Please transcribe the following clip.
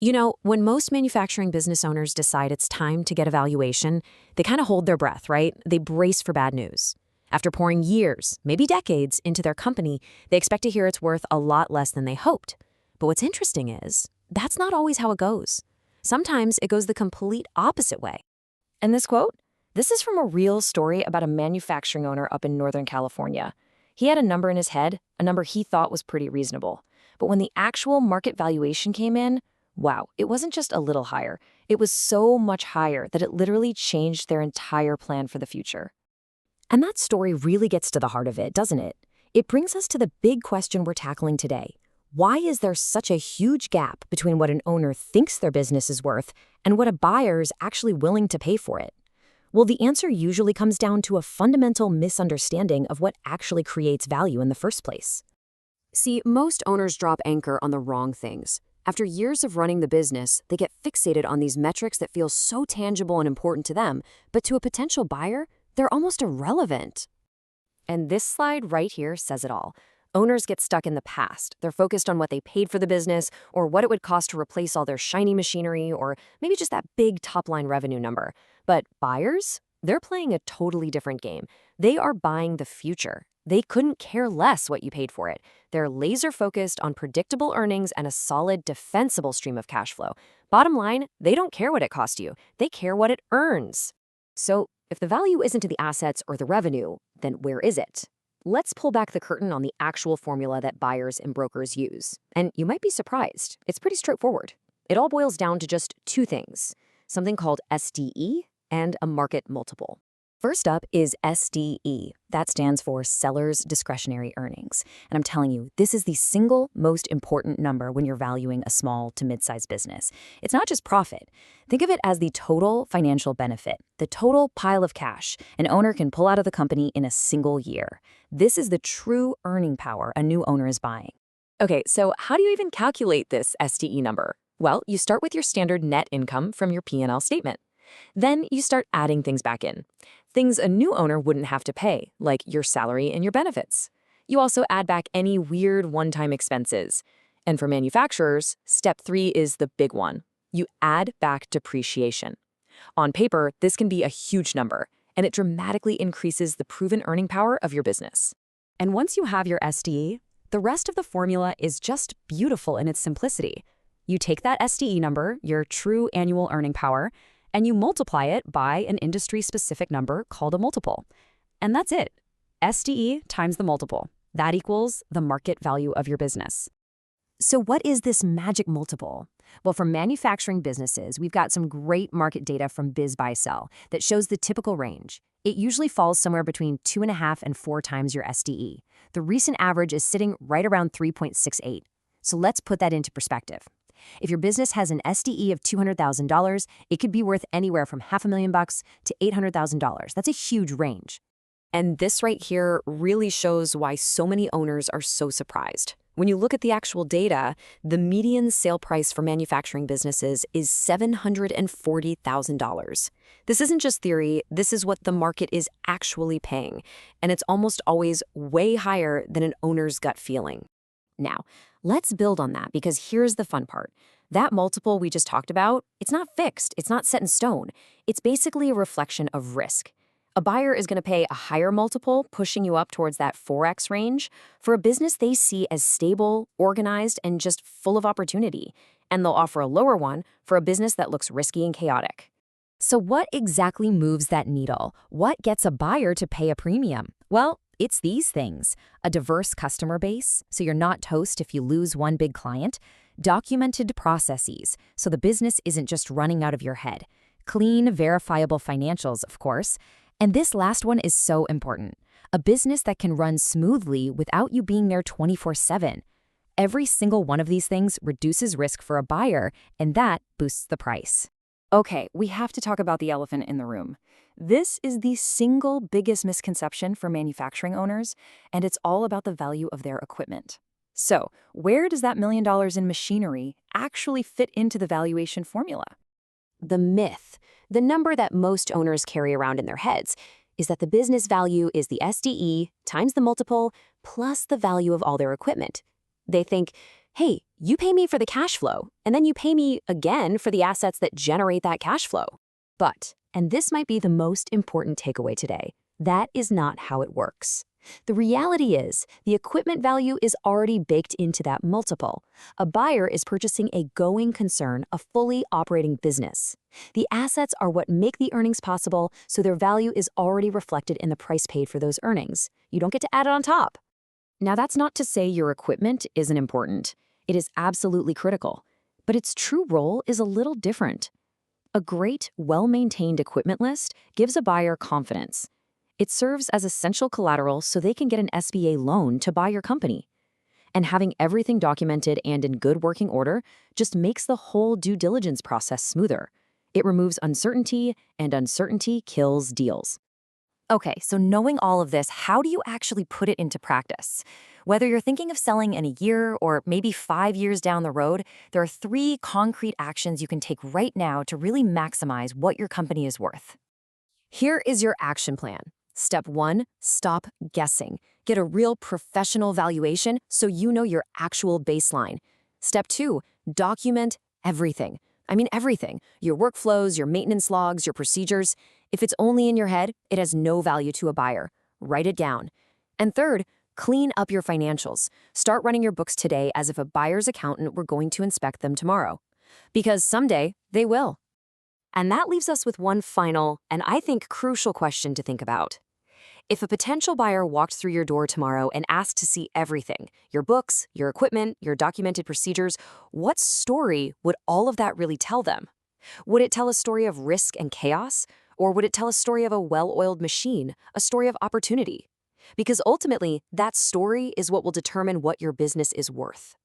You know, when most manufacturing business owners decide it's time to get a valuation, they kind of hold their breath, right? They brace for bad news. After pouring years, maybe decades, into their company, they expect to hear it's worth a lot less than they hoped. But what's interesting is, that's not always how it goes. Sometimes it goes the complete opposite way. And this quote? This is from a real story about a manufacturing owner up in Northern California. He had a number in his head, a number he thought was pretty reasonable. But when the actual market valuation came in, wow, it wasn't just a little higher. It was so much higher that it literally changed their entire plan for the future. And that story really gets to the heart of it, doesn't it? It brings us to the big question we're tackling today. Why is there such a huge gap between what an owner thinks their business is worth and what a buyer is actually willing to pay for it? Well, the answer usually comes down to a fundamental misunderstanding of what actually creates value in the first place. See, most owners drop anchor on the wrong things. After years of running the business, they get fixated on these metrics that feel so tangible and important to them, but to a potential buyer, they're almost irrelevant. And this slide right here says it all. Owners get stuck in the past. They're focused on what they paid for the business or what it would cost to replace all their shiny machinery or maybe just that big top-line revenue number. But buyers, they're playing a totally different game. They are buying the future. They couldn't care less what you paid for it. They're laser-focused on predictable earnings and a solid, defensible stream of cash flow. Bottom line, they don't care what it cost you. They care what it earns. So if the value isn't in the assets or the revenue, then where is it? Let's pull back the curtain on the actual formula that buyers and brokers use. And you might be surprised. It's pretty straightforward. It all boils down to just two things, something called SDE and a market multiple. First up is SDE. That stands for Seller's Discretionary Earnings. And I'm telling you, this is the single most important number when you're valuing a small to mid-sized business. It's not just profit. Think of it as the total financial benefit, the total pile of cash an owner can pull out of the company in a single year. This is the true earning power a new owner is buying. Okay, so how do you even calculate this SDE number? Well, you start with your standard net income from your P&L statement. Then you start adding things back in. Things a new owner wouldn't have to pay, like your salary and your benefits. You also add back any weird one-time expenses. And for manufacturers, step 3 is the big one. You add back depreciation. On paper, this can be a huge number, and it dramatically increases the proven earning power of your business. And once you have your SDE, the rest of the formula is just beautiful in its simplicity. You take that SDE number, your true annual earning power, and you multiply it by an industry-specific number called a multiple. And that's it. SDE times the multiple. That equals the market value of your business. So what is this magic multiple? Well, for manufacturing businesses, we've got some great market data from BizBuySell that shows the typical range. It usually falls somewhere between 2.5 and 4 times your SDE. The recent average is sitting right around 3.68. So let's put that into perspective. If your business has an SDE of $200,000, it could be worth anywhere from $500,000 to $800,000. That's a huge range. And this right here really shows why so many owners are so surprised. When you look at the actual data, the median sale price for manufacturing businesses is $740,000. This isn't just theory, this is what the market is actually paying, and it's almost always way higher than an owner's gut feeling. Now, let's build on that because here's the fun part. That multiple we just talked about, it's not fixed, it's not set in stone. It's basically a reflection of risk. A buyer is going to pay a higher multiple, pushing you up towards that 4x range, for a business they see as stable, organized, and just full of opportunity. And they'll offer a lower one for a business that looks risky and chaotic. So what exactly moves that needle? What gets a buyer to pay a premium? Well, it's these things. A diverse customer base, so you're not toast if you lose one big client. Documented processes, so the business isn't just running out of your head. Clean, verifiable financials, of course. And this last one is so important. A business that can run smoothly without you being there 24/7. Every single one of these things reduces risk for a buyer, and that boosts the price. Okay, we have to talk about the elephant in the room. This is the single biggest misconception for manufacturing owners, and it's all about the value of their equipment. So, where does that $1 million in machinery actually fit into the valuation formula? The myth, the number that most owners carry around in their heads, is that the business value is the SDE times the multiple plus the value of all their equipment. They think, hey, you pay me for the cash flow, and then you pay me again for the assets that generate that cash flow. But, and this might be the most important takeaway today, that is not how it works. The reality is, the equipment value is already baked into that multiple. A buyer is purchasing a going concern, a fully operating business. The assets are what make the earnings possible, so their value is already reflected in the price paid for those earnings. You don't get to add it on top. Now, that's not to say your equipment isn't important. It is absolutely critical. But its true role is a little different. A great, well-maintained equipment list gives a buyer confidence. It serves as essential collateral so they can get an SBA loan to buy your company. And having everything documented and in good working order just makes the whole due diligence process smoother. It removes uncertainty, and uncertainty kills deals. Okay, so knowing all of this, how do you actually put it into practice? Whether you're thinking of selling in a year or maybe 5 years down the road, there are 3 concrete actions you can take right now to really maximize what your company is worth. Here is your action plan. Step 1, stop guessing. Get a real professional valuation so you know your actual baseline. Step 2, document everything. I mean everything. Your workflows, your maintenance logs, your procedures. If it's only in your head, it has no value to a buyer. Write it down. And third, clean up your financials. Start running your books today as if a buyer's accountant were going to inspect them tomorrow. Because someday, they will. And that leaves us with one final, and I think crucial question to think about. If a potential buyer walked through your door tomorrow and asked to see everything, your books, your equipment, your documented procedures, what story would all of that really tell them? Would it tell a story of risk and chaos? Or would it tell a story of a well-oiled machine, a story of opportunity? Because ultimately, that story is what will determine what your business is worth.